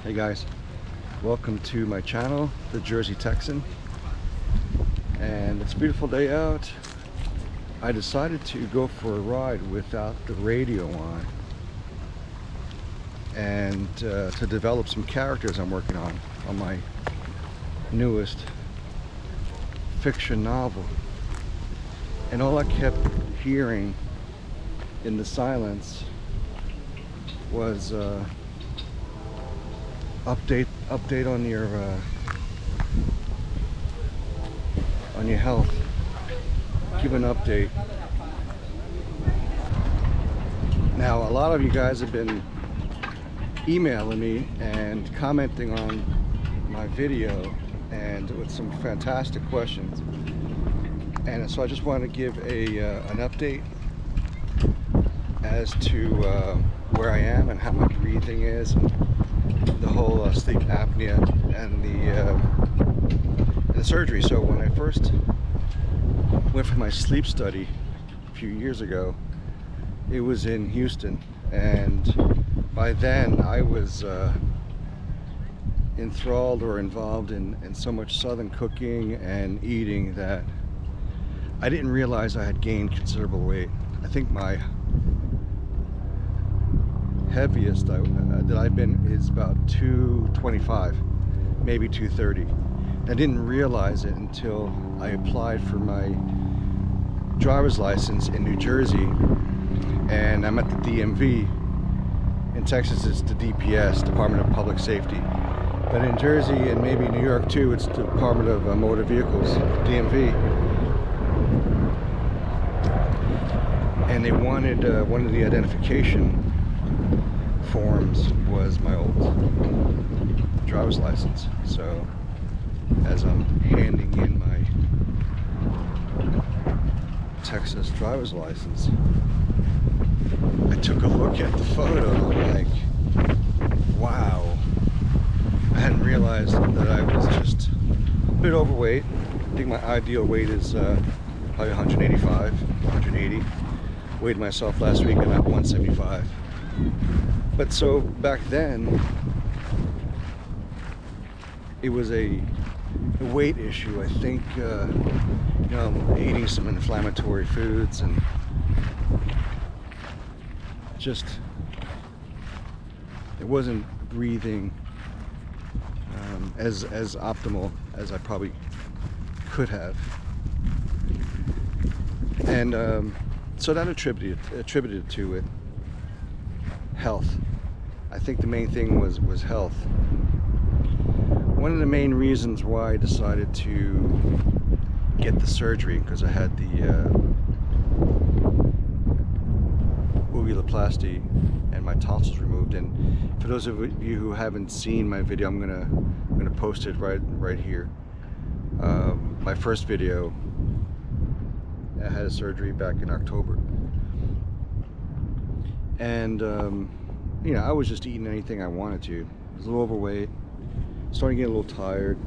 Hey guys, welcome to my channel, The Jersey Texan, and it's a beautiful day out. I decided to go for a ride without the radio on and to develop some characters I'm working on my newest fiction novel. And all I kept hearing in the silence was update on your health. Give an update. Now, a lot of you guys have been emailing me and commenting on my video and with some fantastic questions, and so I just want to give an update as to where I am and how my breathing is, and the whole sleep apnea and the surgery. So when I first went for my sleep study a few years ago, it was in Houston, and by then I was enthralled or involved in so much southern cooking and eating that I didn't realize I had gained considerable weight. I think my heaviest that I've been is about 225, maybe 230. I didn't realize it until I applied for my driver's license in New Jersey, and I'm at the DMV. In Texas it's the DPS, Department of Public Safety, but in Jersey and maybe New York too, it's the Department of Motor Vehicles, DMV. And they wanted one of the identification forms was my old driver's license. So as I'm handing in my Texas driver's license, I took a look at the photo and I'm like, wow. I hadn't realized that I was just a bit overweight. I think my ideal weight is probably 185, 180. Weighed myself last week at about 175. But so back then, it was a weight issue. I think, eating some inflammatory foods and just, it wasn't breathing as optimal as I probably could have. And so that attributed to it health. I think the main thing was health. One of the main reasons why I decided to get the surgery, because I had the uvuloplasty and my tonsils removed. And for those of you who haven't seen my video, I'm gonna post it right here. My first video, I had a surgery back in October, and I was just eating anything I wanted to. I was a little overweight, starting to get a little tired,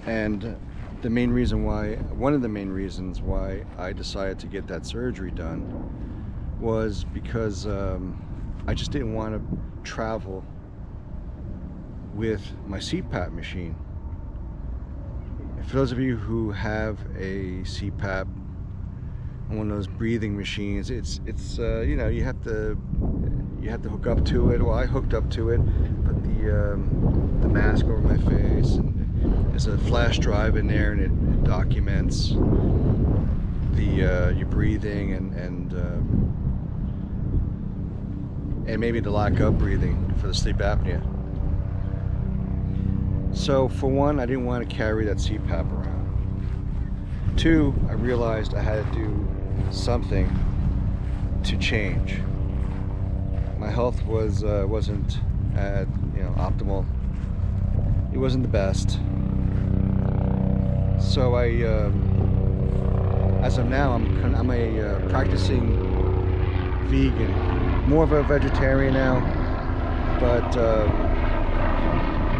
and one of the main reasons why I decided to get that surgery done was because I just didn't want to travel with my CPAP machine. For those of you who have a CPAP, one of those breathing machines, it's you have to hook up to it. Well, I hooked up to it, put the mask over my face, and there's a flash drive in there, and it documents your breathing and maybe the lack of breathing for the sleep apnea. So for one, I didn't want to carry that CPAP around. Two, I realized I had to do something to change. My health wasn't at optimal. It wasn't the best. So as of now, I'm a practicing vegan, more of a vegetarian now, but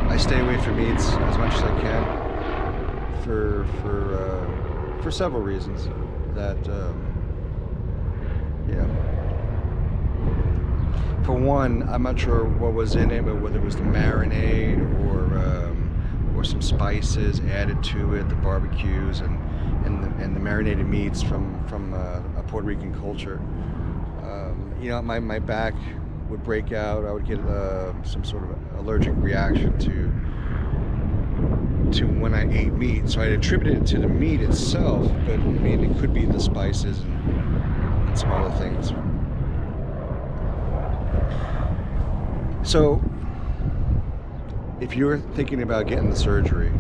I stay away from meats as much as I can for several reasons that for one, I'm not sure what was in it, but whether it was the marinade or some spices added to it, the barbecues and the marinated meats from a Puerto Rican culture. You know, my back would break out. I would get some sort of allergic reaction to when I ate meat. So I attributed it to the meat itself, but I mean, it could be the spices and some other things. So if you're thinking about getting the surgery,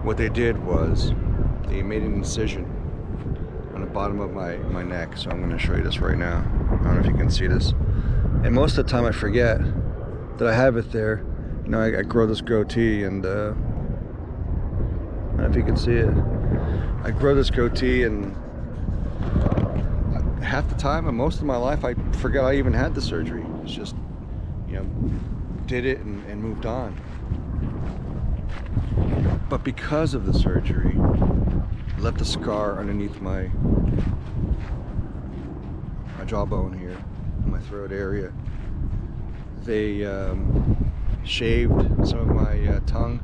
what they did was they made an incision on the bottom of my neck. So I'm going to show you this right now. I don't know if you can see this. And most of the time I forget that I have it there. You know, I grow this goatee, and I don't know if you can see it. I grow this goatee, and half the time and most of my life I forgot I even had the surgery. It's just, you know, did it and moved on. But because of the surgery, I left a scar underneath my jawbone here, my throat area. They shaved some of my tongue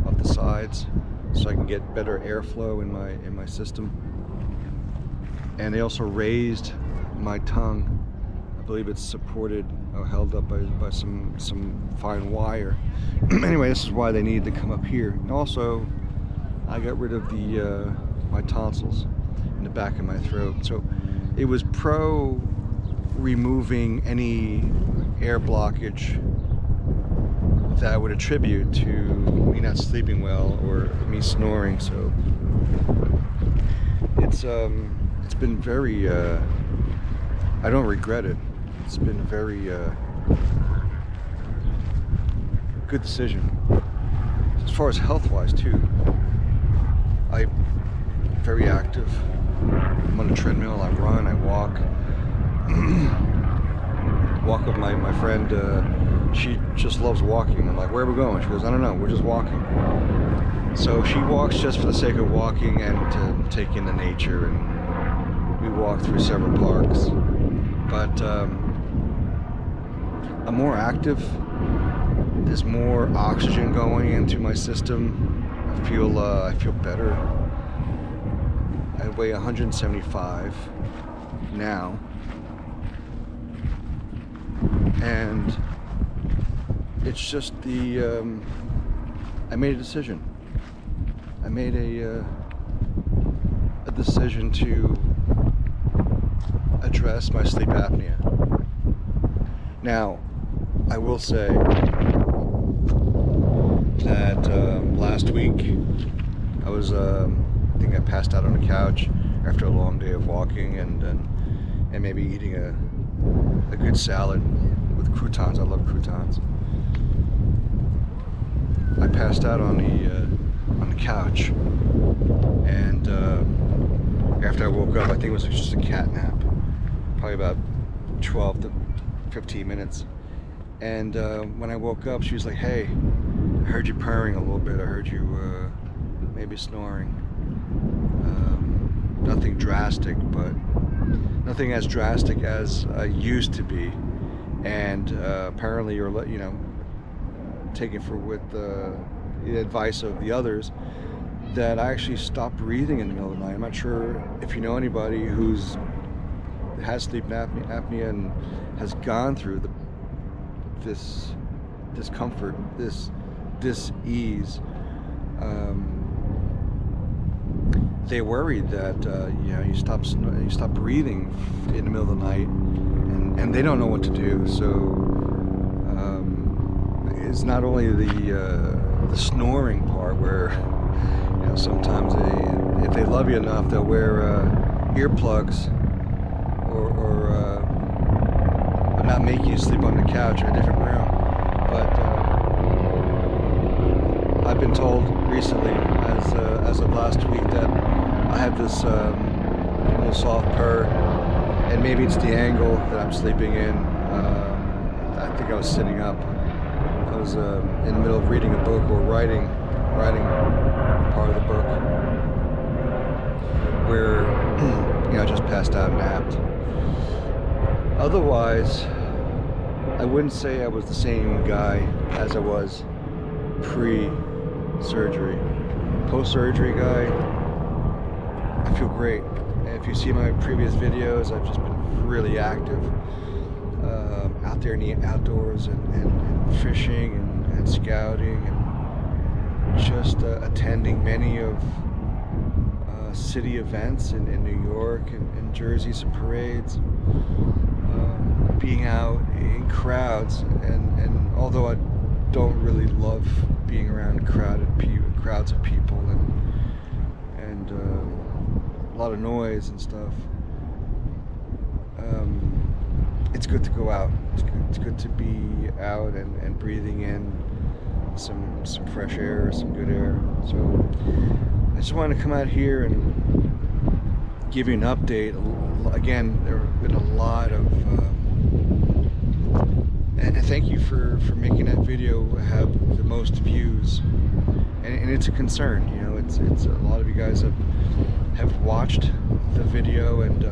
off the sides so I can get better airflow in my system. And they also raised my tongue. I believe it's supported or held up by some fine wire. Anyway, this is why they needed to come up here. And also, I got rid of my tonsils in the back of my throat. So it was pro removing any air blockage that I would attribute to me not sleeping well or me snoring. So it's been very I don't regret it. It's been a very good decision. As far as health-wise too, I'm very active. I'm on a treadmill, I run, I walk. Walk with my friend, she just loves walking. I'm like, where are we going? She goes, I don't know, we're just walking. So she walks just for the sake of walking and to take in the nature, and we walk through several parks. But I'm more active. There's more oxygen going into my system. I feel better. I weigh 175 now, and it's just I made a decision. I made a decision to address my sleep apnea. Now, I will say that last week I was, I think I passed out on the couch after a long day of walking and maybe eating a good salad with croutons. I love croutons. I passed out on the couch, and after I woke up, I think it was just a cat nap, probably about 12 to 15 minutes. And when I woke up, she was like, "Hey, I heard you purring a little bit. I heard you maybe snoring. Nothing drastic, but nothing as drastic as I used to be. And apparently, you're taking for with the advice of the others that I actually stopped breathing in the middle of the night. I'm not sure if you know anybody who's has sleep apnea and has gone through this discomfort, this dis-ease. They worried that you stop breathing in the middle of the night, and they don't know what to do. So it's not only the snoring part where sometimes if they love you enough, they'll wear earplugs or not make you sleep on the couch in a different room. But I've been told recently, as of last week, that I have this little soft purr, and maybe it's the angle that I'm sleeping in. I think I was sitting up. I was in the middle of reading a book or writing part of the book where I just passed out and napped. Otherwise, I wouldn't say I was the same guy as I was pre-surgery. Post-surgery guy, I feel great. If you see my previous videos, I've just been really active out there in the outdoors and fishing and scouting and just attending many of city events in New York and Jersey, some parades, being out in crowds, and although I don't really love being around crowds of people and a lot of noise and stuff, it's good to go out. It's good to be out and breathing in some fresh air, some good air. So I just wanted to come out here and give you an update. Again, there have been a lot of and thank you for making that video have the most views, and it's a concern. You know, it's a lot of you guys have watched the video and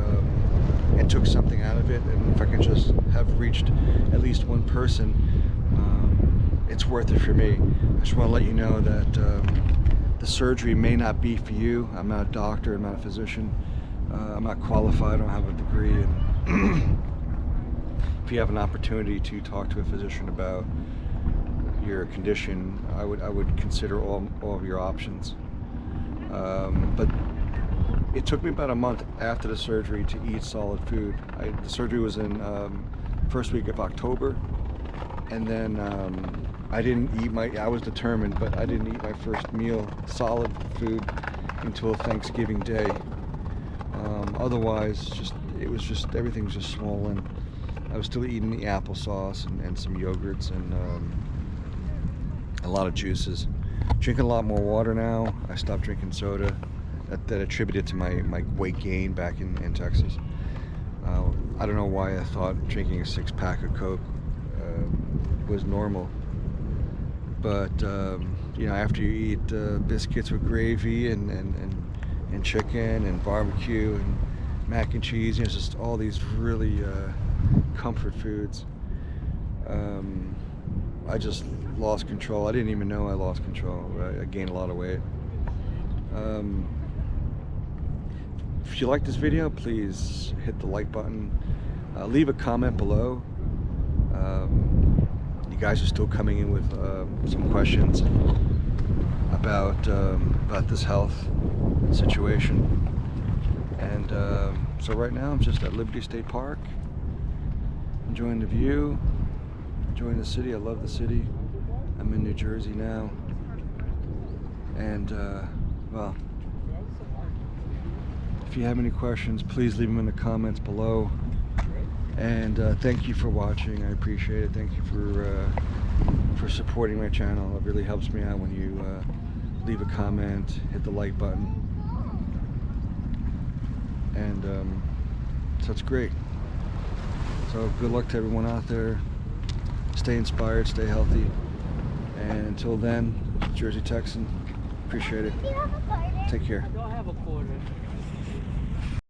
took something out of it, and if I can just have reached at least one person, it's worth it for me. I just want to let you know that the surgery may not be for you. I'm not a doctor, I'm not a physician, I'm not qualified, I don't have a degree, and if you have an opportunity to talk to a physician about your condition, I would consider all of your options. But it took me about a month after the surgery to eat solid food. The surgery was in first week of October, and then I didn't eat I was determined, but I didn't eat my first meal, solid food, until Thanksgiving Day. Otherwise, everything was just swollen. I was still eating the applesauce and some yogurts and a lot of juices. Drinking a lot more water now. I stopped drinking soda. That attributed to my weight gain back in Texas. I don't know why I thought drinking a 6-pack of Coke was normal. But you know, after you eat biscuits with gravy and chicken and barbecue and mac and cheese, you know, it's just all these really comfort foods. I just lost control. I didn't even know I lost control. I gained a lot of weight. If you like this video, please hit the like button. Leave a comment below. You guys are still coming in with some questions about this health situation. And so right now I'm just at Liberty State Park, enjoying the view, enjoying the city. I love the city. I'm in New Jersey now. And well, if you have any questions, please leave them in the comments below. And thank you for watching. I appreciate it. Thank you for supporting my channel. It really helps me out when you leave a comment, hit the like button, and so it's great. So good luck to everyone out there. Stay inspired, stay healthy, and until then, Jersey Texan. Appreciate it. Take care. I don't have a quarter.